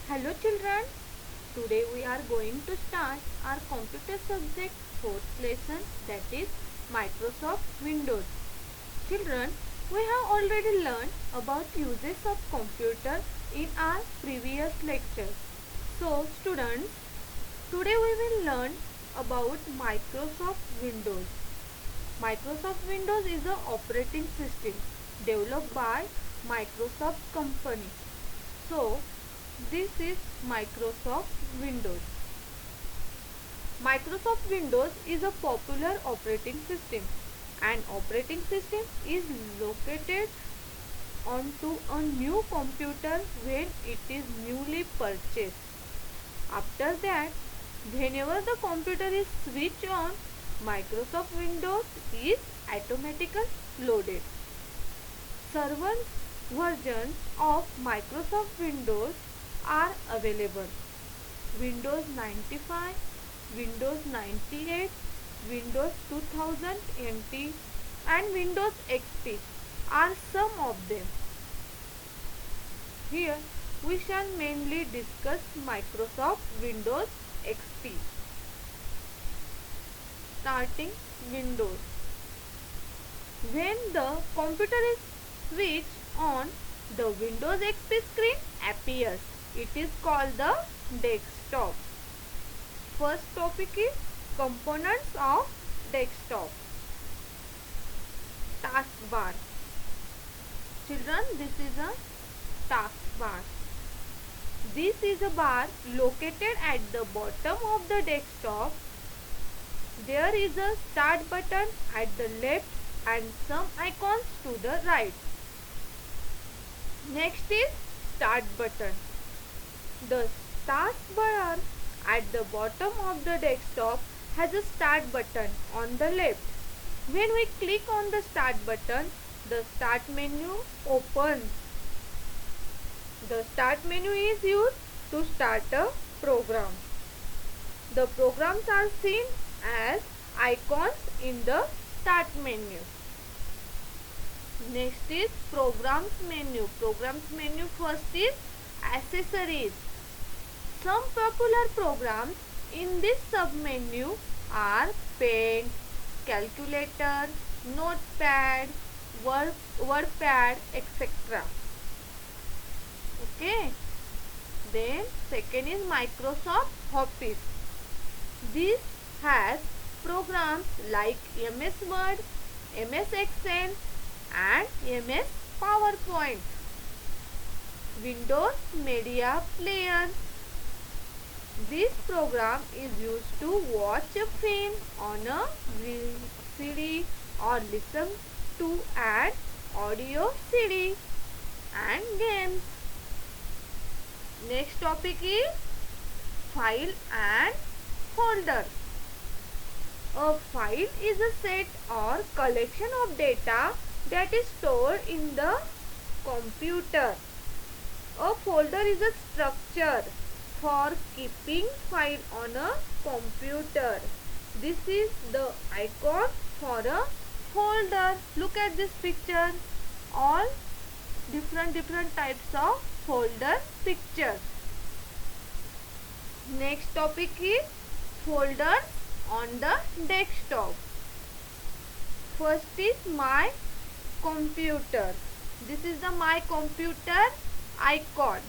Hello children, today we are going to start our computer subject 4th lesson, that is Microsoft Windows. Children, we have already learned about uses of computer in our previous lecture. So students, today we will learn about Microsoft Windows. Microsoft Windows is an operating system developed by Microsoft company. So, this is Microsoft Windows. Microsoft Windows is a popular operating system. An operating system is located onto a new computer when it is newly purchased. After that, whenever the computer is switched on, Microsoft Windows is automatically loaded. Several versions of Microsoft Windows are available. Windows 95, Windows 98, Windows 2000 NT and Windows XP are some of them. Here we shall mainly discuss Microsoft Windows XP. Starting Windows. When the computer is switched on, the Windows XP screen appears. It is called the desktop. First topic is components of desktop. Taskbar. Children, this is a taskbar. This is a bar located at the bottom of the desktop. There is a start button at the left and some icons to the right. Next is start button. The taskbar at the bottom of the desktop has a start button on the left. When we click on the start button, the start menu opens. The start menu is used to start a program. The programs are seen as icons in the start menu. Next is programs menu. Programs menu first is accessories. Some popular programs in this submenu are Paint, Calculator, Notepad, WordPad, etc. Okay. Then second is Microsoft Office. This has programs like MS Word, MS Excel and MS PowerPoint. Windows Media Player. This program is used to watch a film on a CD or listen to an audio CD and games. Next topic is file and folder. A file is a set or collection of data that is stored in the computer. A folder is a structure for keeping file on a computer. This is the icon for a folder. Look at this picture. All different types of folder pictures. Next topic is folders on the desktop. First is My Computer. This is the My Computer icon.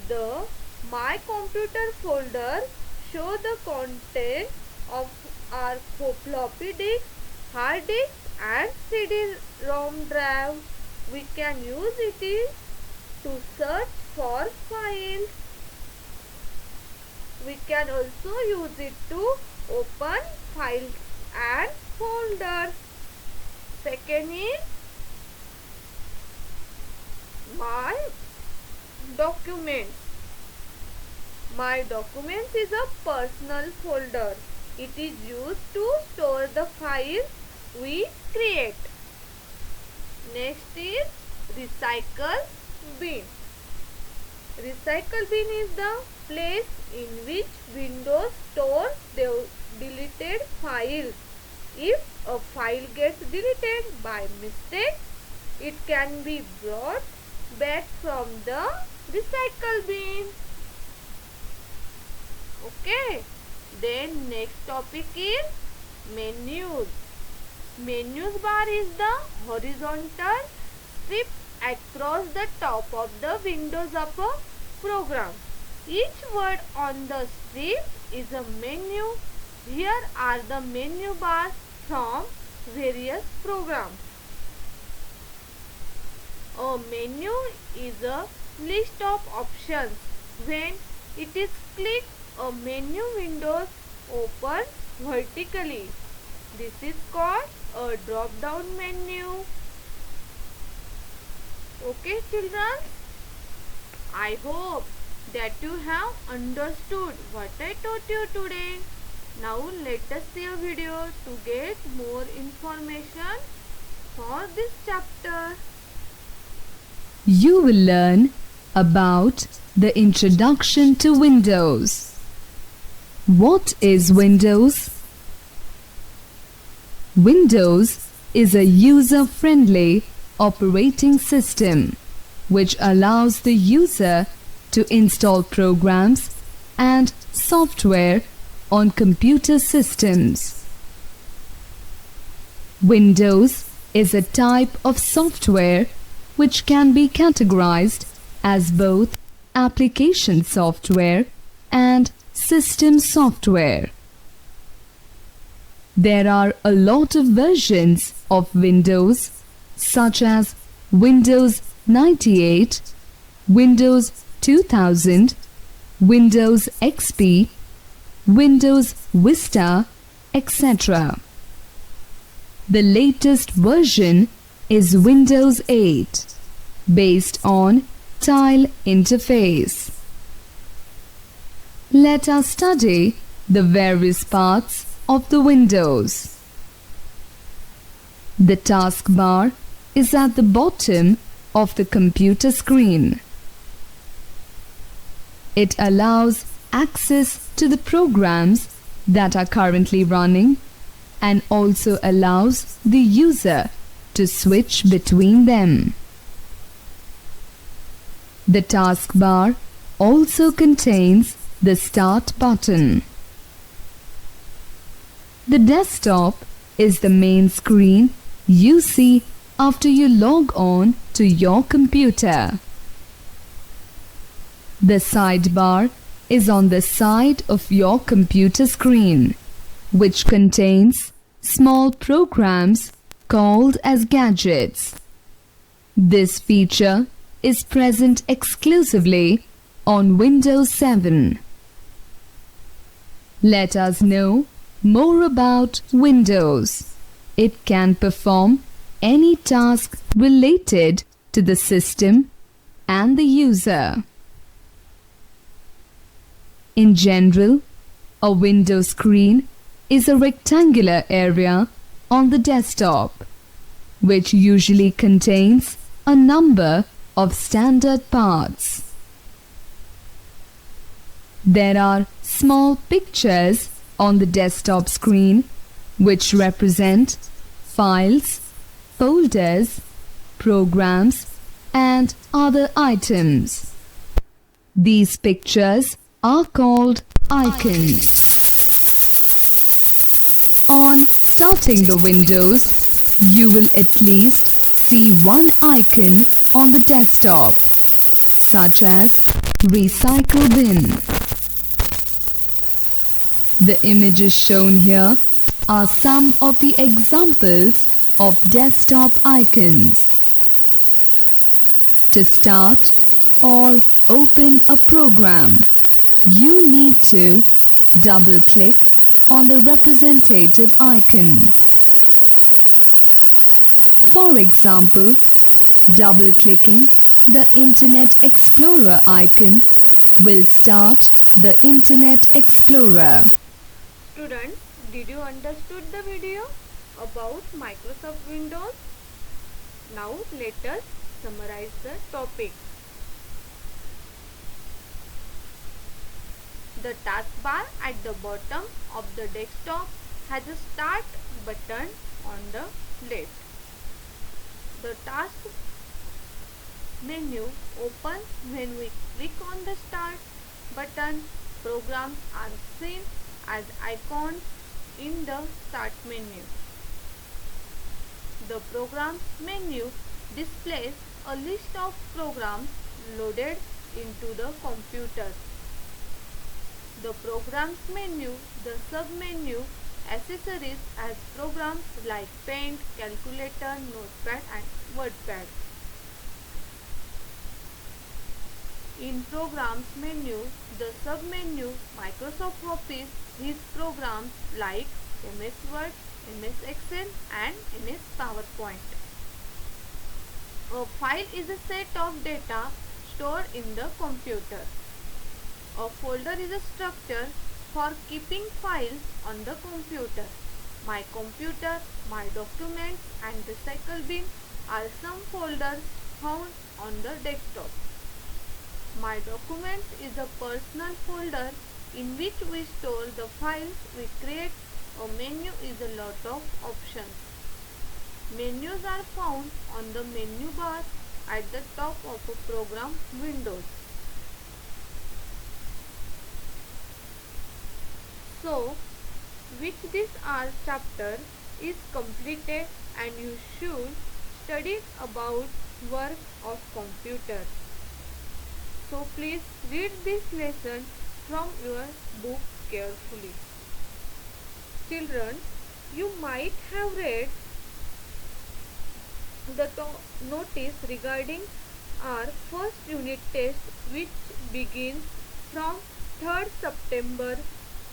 The My Computer folder shows the content of our floppy disk, hard disk and CD-ROM drive. We can use it to search for files. We can also use it to open files and folders. Second is My Documents. My Documents is a personal folder. It is used to store the files we create. Next is Recycle Bin. Recycle bin is the place in which Windows stores the deleted files. If a file gets deleted by mistake, it can be brought back from the recycle bin. Okay. Then next topic is menus. Menus bar is the horizontal strip across the top of the windows of a program. Each word on the strip is a menu. Here are the menu bars from various programs. A menu is a list of options. When it is clicked, a menu window opens vertically. This is called a drop-down menu. Okay, children? I hope that you have understood what I taught you today. Now let us see a video to get more information for this chapter. You will learn about the introduction to Windows. What is Windows? Windows is a user-friendly operating system which allows the user to install programs and software on computer systems. Windows is a type of software which can be categorized as both application software and system software. There are a lot of versions of Windows, such as Windows 98, Windows 2000, Windows XP, Windows Vista, etc. The latest version is Windows 8, based on Tile interface. Let us study the various parts of the Windows. The taskbar is at the bottom of the computer screen. It allows access to the programs that are currently running and also allows the user to switch between them. The taskbar also contains the Start button. The desktop is the main screen you see after you log on to your computer. The sidebar is on the side of your computer screen, which contains small programs called as gadgets. This feature is present exclusively on Windows 7. Let us know more about Windows. It can perform any task related to the system and the user. In general, a Windows screen is a rectangular area on the desktop, which usually contains a number of standard parts. There are small pictures on the desktop screen which represent files, folders, programs, and other items. These pictures are called icons. On starting the Windows, you will at least see one icon on the desktop, such as Recycle Bin. The images shown here are some of the examples of desktop icons. To start or open a program, you need to double-click on the representative icon. For example, double-clicking the Internet Explorer icon will start the Internet Explorer. Students, did you understood the video about Microsoft Windows? Now let us summarize the topic. The taskbar at the bottom of the desktop has a Start button on the left. The task menu opens when we click on the Start button. Programs are seen as icons in the Start menu. The Programs menu displays a list of programs loaded into the computer. The Programs menu, the sub-menu, accessories as programs like Paint, Calculator, Notepad and WordPad. In Programs menu, the sub-menu Microsoft Office, these programs like MS Word, MS Excel and MS PowerPoint. A file is a set of data stored in the computer. A folder is a structure for keeping files on the computer. My computer, my documents and recycle bin are some folders found on the desktop. My documents is a personal folder in which we store the files we create. A menu is a lot of options. Menus are found on the menu bar at the top of a program window. So, with this our chapter is completed and you should study about work of computer. So please read this lesson from your book carefully. Children, you might have read the notice regarding our first unit test which begins from 3rd September.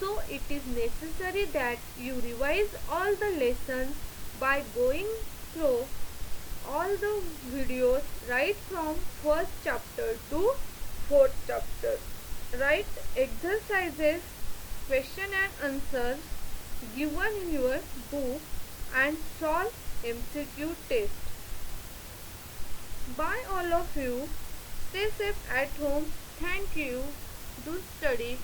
So it is necessary that you revise all the lessons by going through all the videos right from first chapter to fourth chapter. Write exercises, question and answers given in your book and solve MCQ test. Bye all of you. Stay safe at home. Thank you. Do study.